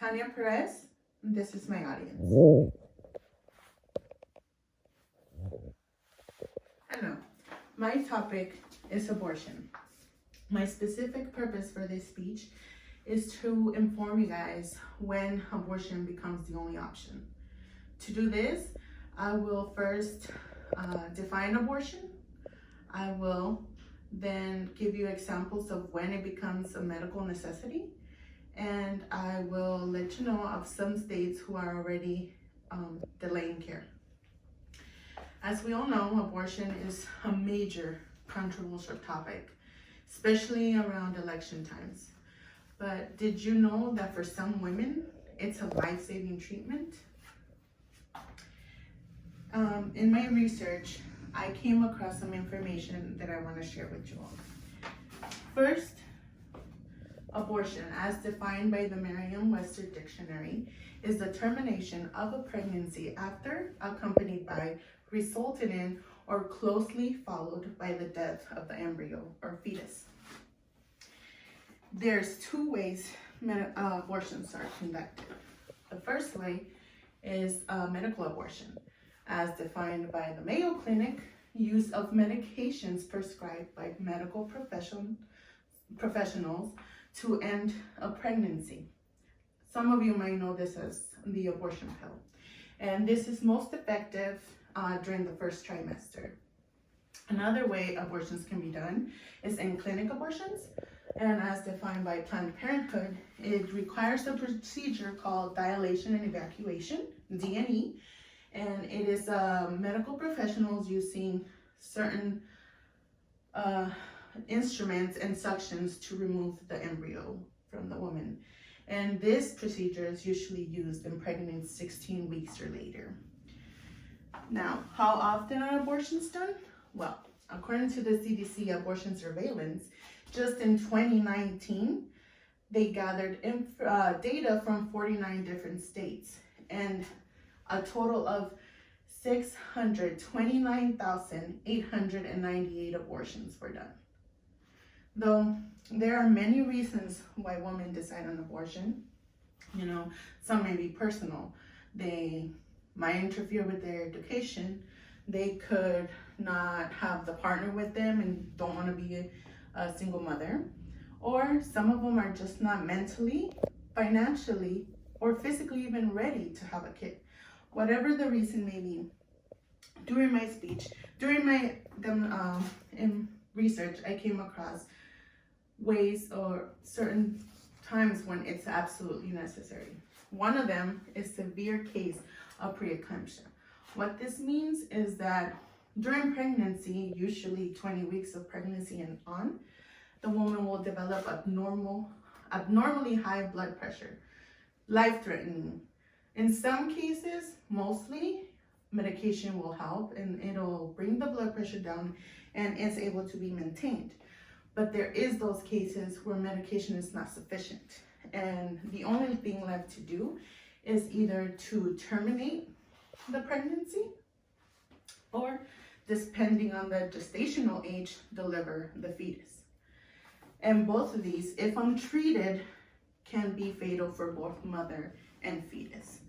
Tanya Perez, and this is my audience. Hello, my topic is abortion. My specific purpose for this speech is to inform you guys when abortion becomes the only option. To do this, I will first define abortion. I will then give you examples of when it becomes a medical necessity. And I will let you know of some states who are already delaying care. As we all know, abortion is a major controversial topic, especially around election times. But did you know that for some women, it's a life-saving treatment? In my research, I came across some information that I want to share with you all. First, abortion, as defined by the Merriam-Webster Dictionary, is the termination of a pregnancy after, accompanied by, resulted in, or closely followed by the death of the embryo or fetus. There's two ways abortions are conducted. The first way is medical abortion, as defined by the Mayo Clinic, use of medications prescribed by medical professionals to end a pregnancy. Some of you might know this as the abortion pill. And this is most effective during the first trimester. Another way abortions can be done is in clinic abortions. And as defined by Planned Parenthood, it requires a procedure called dilation and evacuation, D&E. And it is medical professionals using certain instruments and suctions to remove the embryo from the woman. And this procedure is usually used in pregnancy 16 weeks or later. Now, how often are abortions done? Well, according to the CDC abortion surveillance, just in 2019, they gathered data from 49 different states, and a total of 629,898 abortions were done. Though there are many reasons why women decide on abortion. You know, some may be personal. They might interfere with their education. They could not have the partner with them and don't want to be a single mother. Or some of them are just not mentally, financially, or physically even ready to have a kid. Whatever the reason may be, during my speech, during my in research, I came across ways or certain times when it's absolutely necessary. One of them is severe case of preeclampsia. What this means is that during pregnancy, usually 20 weeks of pregnancy and on, the woman will develop abnormally high blood pressure, life-threatening. In some cases, mostly, medication will help and it'll bring the blood pressure down and it's able to be maintained. But there is those cases where medication is not sufficient. And the only thing left to do is either to terminate the pregnancy or, depending on the gestational age, deliver the fetus. And both of these, if untreated, can be fatal for both mother and fetus.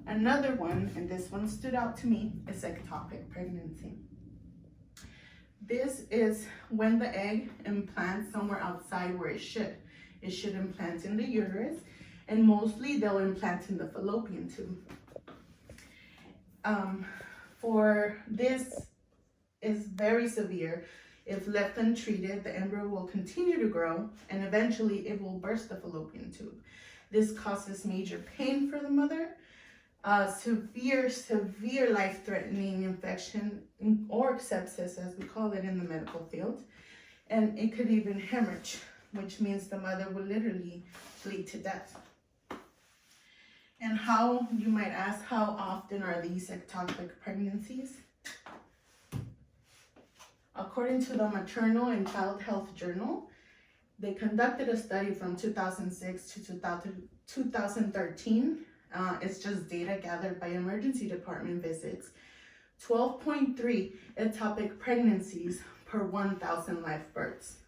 Another one, and this one stood out to me, is ectopic pregnancy. This is when the egg implants somewhere outside where it should. It should implant in the uterus, and mostly they'll implant in the fallopian tube. For this is very severe. If left untreated, the embryo will continue to grow and eventually it will burst the fallopian tube. This causes major pain for the mother, severe life-threatening infection or sepsis, as we call it in the medical field. And it could even hemorrhage, which means the mother will literally bleed to death. And how, you might ask, how often are these ectopic pregnancies? According to the Maternal and Child Health Journal, they conducted a study from 2006 to 2013. It's just data gathered by emergency department visits. 12.3 ectopic pregnancies per 1,000 live births.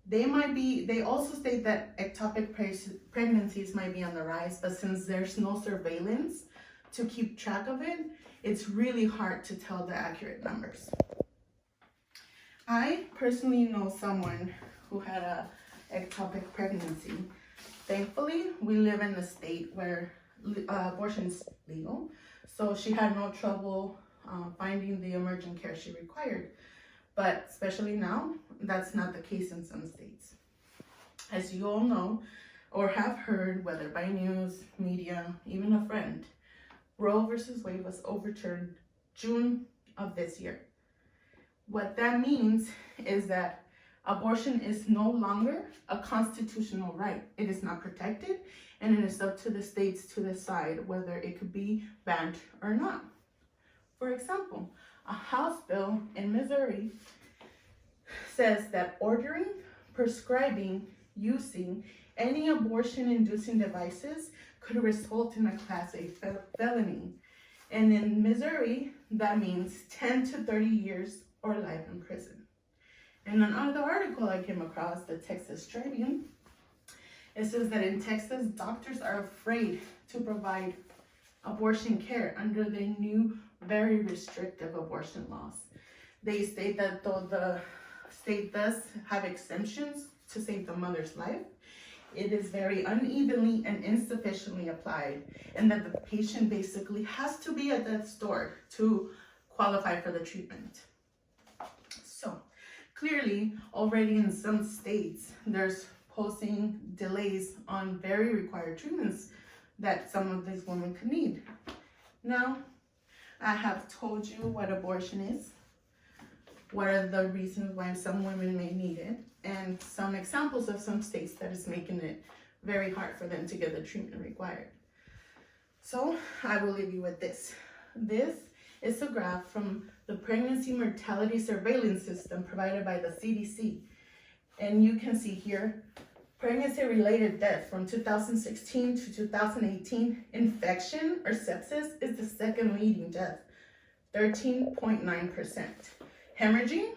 They also state that ectopic pregnancies might be on the rise, but since there's no surveillance to keep track of it, it's really hard to tell the accurate numbers. I personally know someone who had a ectopic pregnancy. Thankfully, we live in a state where abortion is legal, so she had no trouble finding the emergent care she required. But especially now, that's not the case in some states. As you all know or have heard, whether by news, media, even a friend, Roe versus Wade was overturned June of this year. What that means is that abortion is no longer a constitutional right. It is not protected, and it is up to the states to decide whether it could be banned or not. For example, a House bill in Missouri says that ordering, prescribing, using any abortion-inducing devices could result in a Class A felony. And in Missouri, that means 10 to 30 years or life in prison. And another article I came across, the Texas Tribune, it says that in Texas, doctors are afraid to provide abortion care under the new, very restrictive abortion laws. They state that though the state does have exemptions to save the mother's life, it is very unevenly and insufficiently applied, and that the patient basically has to be at death's door to qualify for the treatment. So clearly, already in some states, there's posing delays on very required treatments that some of these women could need. Now, I have told you what abortion is, what are the reasons why some women may need it, and some examples of some states that is making it very hard for them to get the treatment required. So I will leave you with this. This is a graph from the pregnancy mortality surveillance system provided by the CDC. And you can see here, pregnancy-related death from 2016 to 2018, infection or sepsis is the second leading death, 13.9%. Hemorrhaging,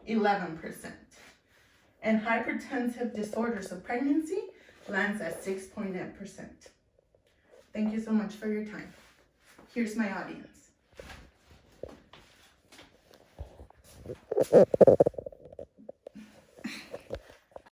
11%. And hypertensive disorders of pregnancy lands at 6.8%. Thank you so much for your time. Here's my audience.